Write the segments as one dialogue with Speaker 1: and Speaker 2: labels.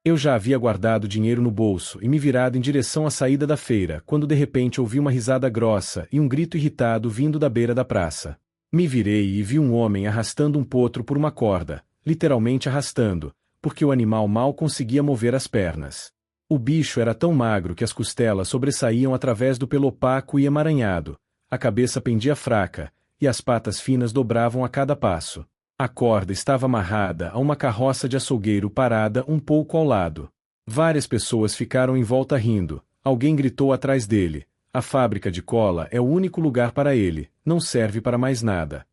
Speaker 1: Eu já havia guardado dinheiro no bolso e me virado em direção à saída da feira, quando de repente ouvi uma risada grossa e um grito irritado vindo da beira da praça. Me virei e vi um homem arrastando um potro por uma corda, literalmente arrastando, porque o animal mal conseguia mover as pernas. O bicho era tão magro que as costelas sobressaíam através do pelo opaco e emaranhado, a cabeça pendia fraca, e as patas finas dobravam a cada passo. A corda estava amarrada a uma carroça de açougueiro parada um pouco ao lado. Várias pessoas ficaram em volta rindo. Alguém gritou atrás dele: "A fábrica de cola é o único lugar para ele, não serve para mais nada."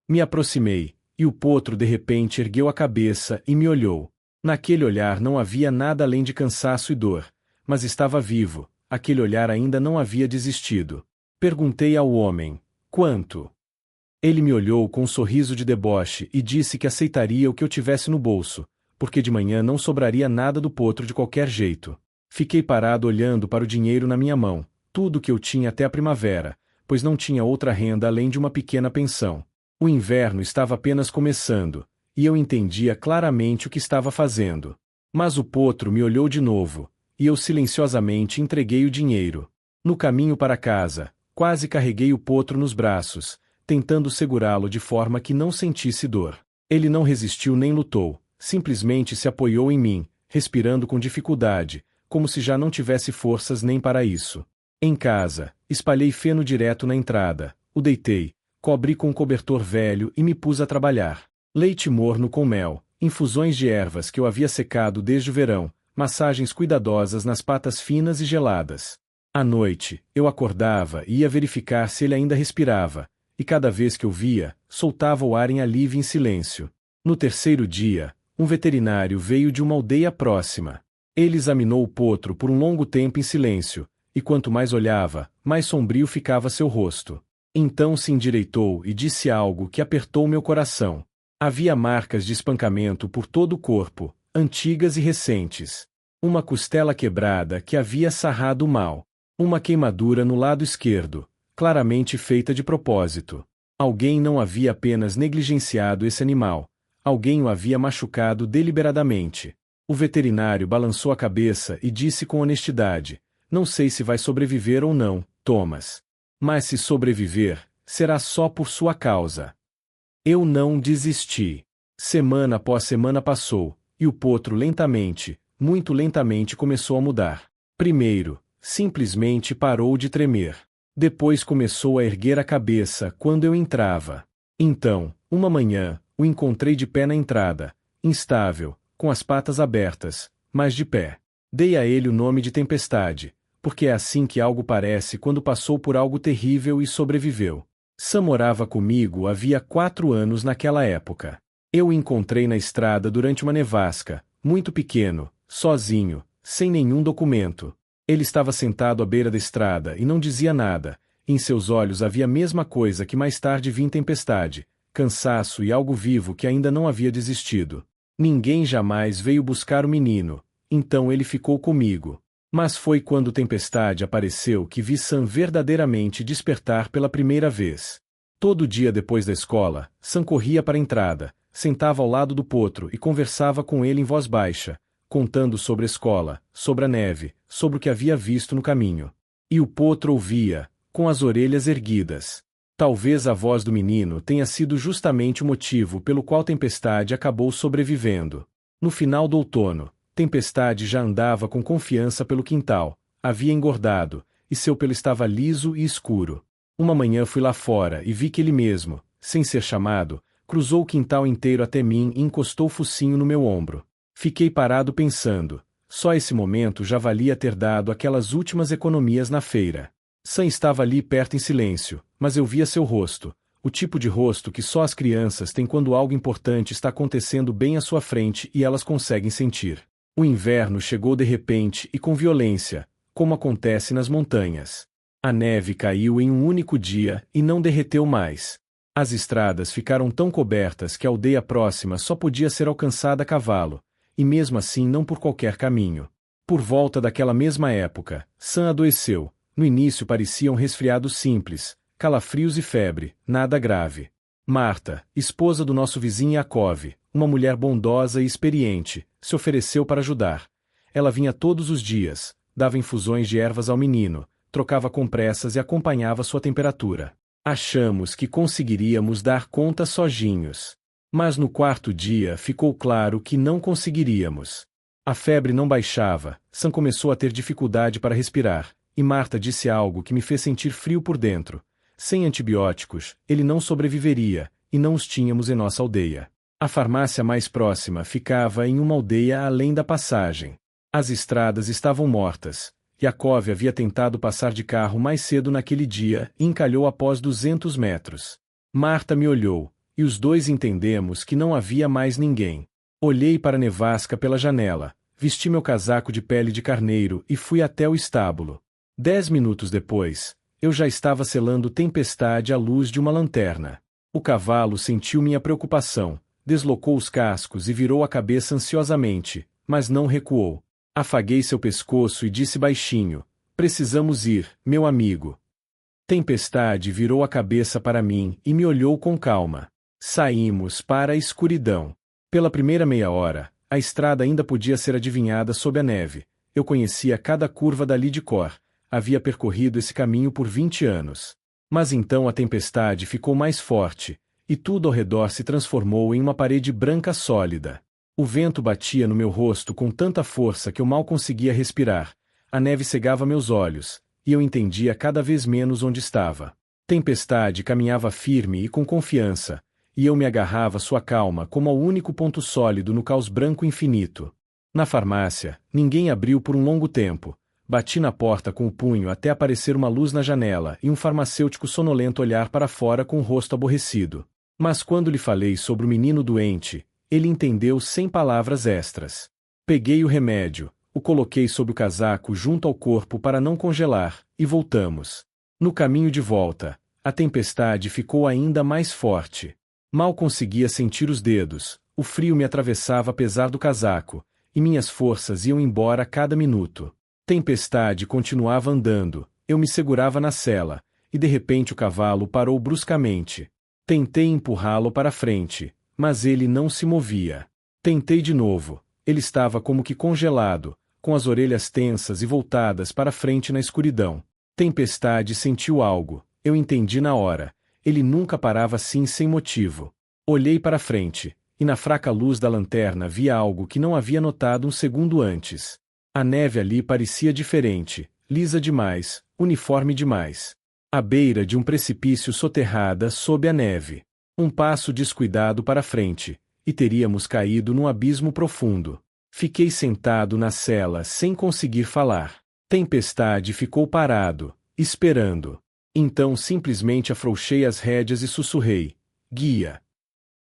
Speaker 1: Me aproximei, e o potro de repente ergueu a cabeça e me olhou. Naquele olhar não havia nada além de cansaço e dor, mas estava vivo, aquele olhar ainda não havia desistido. Perguntei ao homem: "Quanto?" Ele me olhou com um sorriso de deboche e disse que aceitaria o que eu tivesse no bolso, porque de manhã não sobraria nada do potro de qualquer jeito. Fiquei parado olhando para o dinheiro na minha mão, tudo o que eu tinha até a primavera, pois não tinha outra renda além de uma pequena pensão. O inverno estava apenas começando, e eu entendia claramente o que estava fazendo. Mas o potro me olhou de novo, e eu silenciosamente entreguei o dinheiro. No caminho para casa, quase carreguei o potro nos braços, tentando segurá-lo de forma que não sentisse dor. Ele não resistiu nem lutou, simplesmente se apoiou em mim, respirando com dificuldade, como se já não tivesse forças nem para isso. Em casa, espalhei feno direto na entrada, o deitei, cobri com um cobertor velho e me pus a trabalhar. Leite morno com mel, infusões de ervas que eu havia secado desde o verão, massagens cuidadosas nas patas finas e geladas. À noite, eu acordava e ia verificar se ele ainda respirava, e cada vez que eu via, soltava o ar em alívio em silêncio. No terceiro dia, um veterinário veio de uma aldeia próxima. Ele examinou o potro por um longo tempo em silêncio, e quanto mais olhava, mais sombrio ficava seu rosto. Então se endireitou e disse algo que apertou meu coração. Havia marcas de espancamento por todo o corpo, antigas e recentes. Uma costela quebrada que havia sarrado mal. Uma queimadura no lado esquerdo, claramente feita de propósito. Alguém não havia apenas negligenciado esse animal, alguém o havia machucado deliberadamente. O veterinário balançou a cabeça e disse com honestidade: "Não sei se vai sobreviver ou não, Thomas. Mas se sobreviver, será só por sua causa." Eu não desisti. Semana após semana passou, e o potro lentamente, muito lentamente começou a mudar. Primeiro, simplesmente parou de tremer. Depois começou a erguer a cabeça quando eu entrava. Então, uma manhã, o encontrei de pé na entrada, instável, com as patas abertas, mas de pé. Dei a ele o nome de Tempestade, porque é assim que algo parece quando passou por algo terrível e sobreviveu. Sam morava comigo havia 4 anos naquela época. Eu o encontrei na estrada durante uma nevasca, muito pequeno, sozinho, sem nenhum documento. Ele estava sentado à beira da estrada e não dizia nada. Em seus olhos havia a mesma coisa que mais tarde vi em Tempestade, cansaço e algo vivo que ainda não havia desistido. Ninguém jamais veio buscar o menino, então ele ficou comigo. Mas foi quando Tempestade apareceu que vi Sam verdadeiramente despertar pela primeira vez. Todo dia depois da escola, Sam corria para a entrada, sentava ao lado do potro e conversava com ele em voz baixa, contando sobre a escola, sobre a neve, sobre o que havia visto no caminho. E o potro ouvia, com as orelhas erguidas. Talvez a voz do menino tenha sido justamente o motivo pelo qual Tempestade acabou sobrevivendo. No final do outono, Tempestade já andava com confiança pelo quintal, havia engordado, e seu pelo estava liso e escuro. Uma manhã fui lá fora e vi que ele mesmo, sem ser chamado, cruzou o quintal inteiro até mim e encostou o focinho no meu ombro. Fiquei parado pensando, só esse momento já valia ter dado aquelas últimas economias na feira. Sam estava ali perto em silêncio, mas eu via seu rosto, o tipo de rosto que só as crianças têm quando algo importante está acontecendo bem à sua frente e elas conseguem sentir. O inverno chegou de repente e com violência, como acontece nas montanhas. A neve caiu em um único dia e não derreteu mais. As estradas ficaram tão cobertas que a aldeia próxima só podia ser alcançada a cavalo, e mesmo assim não por qualquer caminho. Por volta daquela mesma época, Sam adoeceu. No início parecia um resfriado simples, calafrios e febre, nada grave. Marta, esposa do nosso vizinho Yakov, uma mulher bondosa e experiente, se ofereceu para ajudar. Ela vinha todos os dias, dava infusões de ervas ao menino, trocava compressas e acompanhava sua temperatura. Achamos que conseguiríamos dar conta sozinhos. Mas no quarto dia ficou claro que não conseguiríamos. A febre não baixava, Sam começou a ter dificuldade para respirar, e Marta disse algo que me fez sentir frio por dentro. Sem antibióticos, ele não sobreviveria, e não os tínhamos em nossa aldeia. A farmácia mais próxima ficava em uma aldeia além da passagem. As estradas estavam mortas. Yakov havia tentado passar de carro mais cedo naquele dia e encalhou após 200 metros. Marta me olhou, e os dois entendemos que não havia mais ninguém. Olhei para a nevasca pela janela, vesti meu casaco de pele de carneiro e fui até o estábulo. 10 minutos depois, eu já estava selando tempestade à luz de uma lanterna. O cavalo sentiu minha preocupação, deslocou os cascos e virou a cabeça ansiosamente, mas não recuou. Afaguei seu pescoço e disse baixinho: "Precisamos ir, meu amigo." Tempestade virou a cabeça para mim e me olhou com calma. Saímos para a escuridão. Pela primeira meia hora, a estrada ainda podia ser adivinhada sob a neve. Eu conhecia cada curva dali de cor. Havia percorrido esse caminho por 20 anos. Mas então a tempestade ficou mais forte, e tudo ao redor se transformou em uma parede branca sólida. O vento batia no meu rosto com tanta força que eu mal conseguia respirar. A neve cegava meus olhos, e eu entendia cada vez menos onde estava. Tempestade caminhava firme e com confiança, e eu me agarrava à sua calma como ao único ponto sólido no caos branco infinito. Na farmácia, ninguém abriu por um longo tempo. Bati na porta com o punho até aparecer uma luz na janela e um farmacêutico sonolento olhar para fora com o rosto aborrecido. Mas quando lhe falei sobre o menino doente, ele entendeu sem palavras extras. Peguei o remédio, o coloquei sob o casaco junto ao corpo para não congelar, e voltamos. No caminho de volta, a tempestade ficou ainda mais forte. Mal conseguia sentir os dedos, o frio me atravessava apesar do casaco, e minhas forças iam embora a cada minuto. Tempestade continuava andando, eu me segurava na sela, e de repente o cavalo parou bruscamente. Tentei empurrá-lo para frente, mas ele não se movia. Tentei de novo, ele estava como que congelado, com as orelhas tensas e voltadas para frente na escuridão. Tempestade sentiu algo, eu entendi na hora, ele nunca parava assim sem motivo. Olhei para frente, e na fraca luz da lanterna vi algo que não havia notado um segundo antes. A neve ali parecia diferente, lisa demais, uniforme demais. À beira de um precipício soterrada sob a neve. Um passo descuidado para frente, e teríamos caído num abismo profundo. Fiquei sentado na cela sem conseguir falar. Tempestade ficou parado, esperando. Então simplesmente afrouxei as rédeas e sussurrei: "Guia."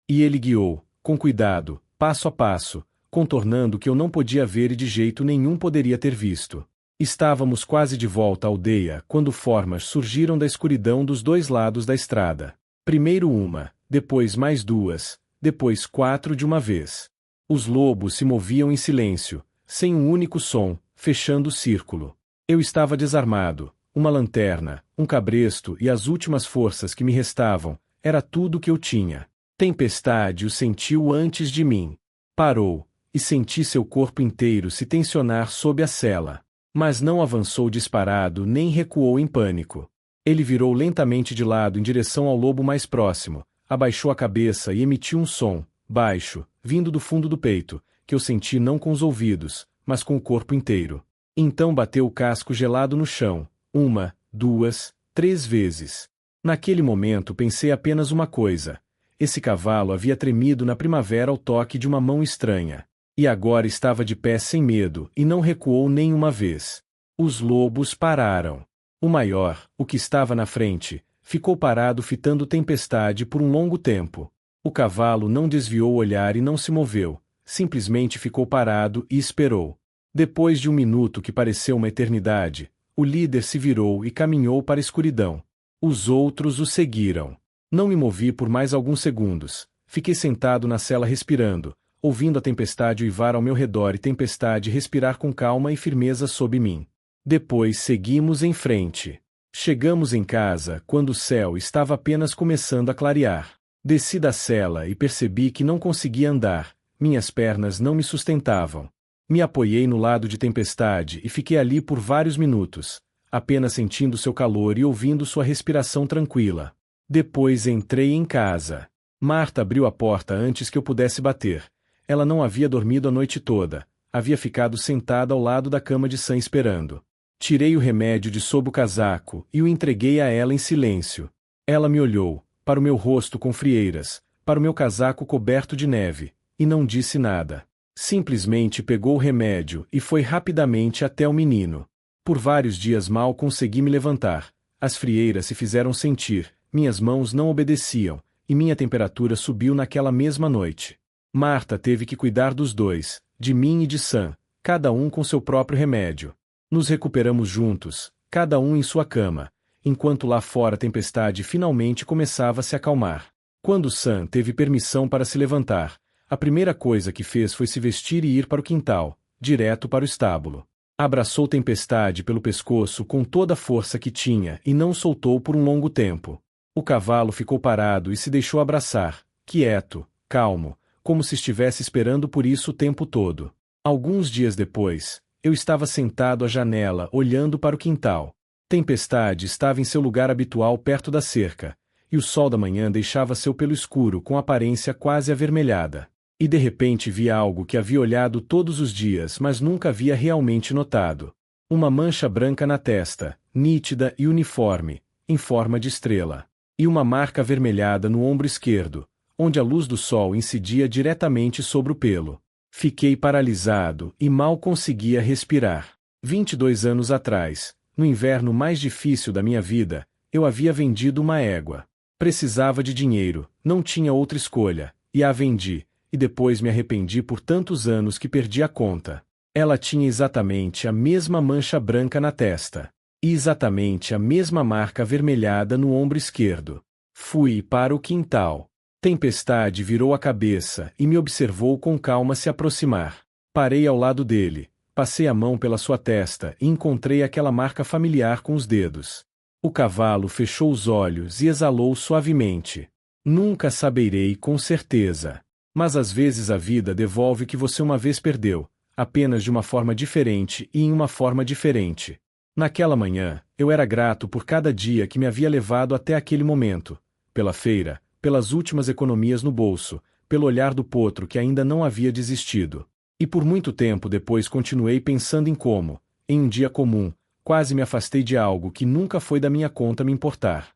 Speaker 1: E ele guiou, com cuidado, passo a passo, contornando o que eu não podia ver e de jeito nenhum poderia ter visto. Estávamos quase de volta à aldeia quando formas surgiram da escuridão dos dois lados da estrada. Primeiro uma, depois mais duas, depois 4 de uma vez. Os lobos se moviam em silêncio, sem um único som, fechando o círculo. Eu estava desarmado, uma lanterna, um cabresto e as últimas forças que me restavam, era tudo o que eu tinha. Tempestade o sentiu antes de mim. Parou, e senti seu corpo inteiro se tensionar sob a sela. Mas não avançou disparado nem recuou em pânico. Ele virou lentamente de lado em direção ao lobo mais próximo, abaixou a cabeça e emitiu um som, baixo, vindo do fundo do peito, que eu senti não com os ouvidos, mas com o corpo inteiro. Então bateu o casco gelado no chão, 1, 2, 3 vezes. Naquele momento pensei apenas uma coisa: esse cavalo havia tremido na primavera ao toque de uma mão estranha. E agora estava de pé sem medo e não recuou nenhuma vez. Os lobos pararam. O maior, o que estava na frente, ficou parado fitando Tempestade por um longo tempo. O cavalo não desviou o olhar e não se moveu, simplesmente ficou parado e esperou. Depois de um minuto que pareceu uma eternidade, o líder se virou e caminhou para a escuridão. Os outros o seguiram. Não me movi por mais alguns segundos. Fiquei sentado na cela respirando, ouvindo a tempestade uivar ao meu redor e Tempestade respirar com calma e firmeza sob mim. Depois seguimos em frente. Chegamos em casa quando o céu estava apenas começando a clarear. Desci da sela e percebi que não conseguia andar, minhas pernas não me sustentavam. Me apoiei no lado de Tempestade e fiquei ali por vários minutos, apenas sentindo seu calor e ouvindo sua respiração tranquila. Depois entrei em casa. Marta abriu a porta antes que eu pudesse bater. Ela não havia dormido a noite toda, havia ficado sentada ao lado da cama de Sam esperando. Tirei o remédio de sob o casaco e o entreguei a ela em silêncio. Ela me olhou, para o meu rosto com frieiras, para o meu casaco coberto de neve, e não disse nada. Simplesmente pegou o remédio e foi rapidamente até o menino. Por vários dias mal consegui me levantar, as frieiras se fizeram sentir, minhas mãos não obedeciam, e minha temperatura subiu naquela mesma noite. Marta teve que cuidar dos dois, de mim e de Sam, cada um com seu próprio remédio. Nos recuperamos juntos, cada um em sua cama, enquanto lá fora a tempestade finalmente começava a se acalmar. Quando Sam teve permissão para se levantar, a primeira coisa que fez foi se vestir e ir para o quintal, direto para o estábulo. Abraçou Tempestade pelo pescoço com toda a força que tinha e não soltou por um longo tempo. O cavalo ficou parado e se deixou abraçar, quieto, calmo, como se estivesse esperando por isso o tempo todo. Alguns dias depois, eu estava sentado à janela olhando para o quintal. Tempestade estava em seu lugar habitual perto da cerca, e o sol da manhã deixava seu pelo escuro com aparência quase avermelhada. E de repente vi algo que havia olhado todos os dias mas nunca havia realmente notado. Uma mancha branca na testa, nítida e uniforme, em forma de estrela. E uma marca avermelhada no ombro esquerdo, onde a luz do sol incidia diretamente sobre o pelo. Fiquei paralisado e mal conseguia respirar. 22 anos atrás, no inverno mais difícil da minha vida, eu havia vendido uma égua. Precisava de dinheiro, não tinha outra escolha, e a vendi. E depois me arrependi por tantos anos que perdi a conta. Ela tinha exatamente a mesma mancha branca na testa. E exatamente a mesma marca avermelhada no ombro esquerdo. Fui para o quintal. Tempestade virou a cabeça e me observou com calma se aproximar. Parei ao lado dele, passei a mão pela sua testa e encontrei aquela marca familiar com os dedos. O cavalo fechou os olhos e exalou suavemente. Nunca saberei com certeza. Mas às vezes a vida devolve o que você uma vez perdeu, apenas de uma forma diferente e em uma forma diferente. Naquela manhã, eu era grato por cada dia que me havia levado até aquele momento, pela feira, pelas últimas economias no bolso, pelo olhar do potro que ainda não havia desistido. E por muito tempo depois continuei pensando em como, em um dia comum, quase me afastei de algo que nunca foi da minha conta me importar.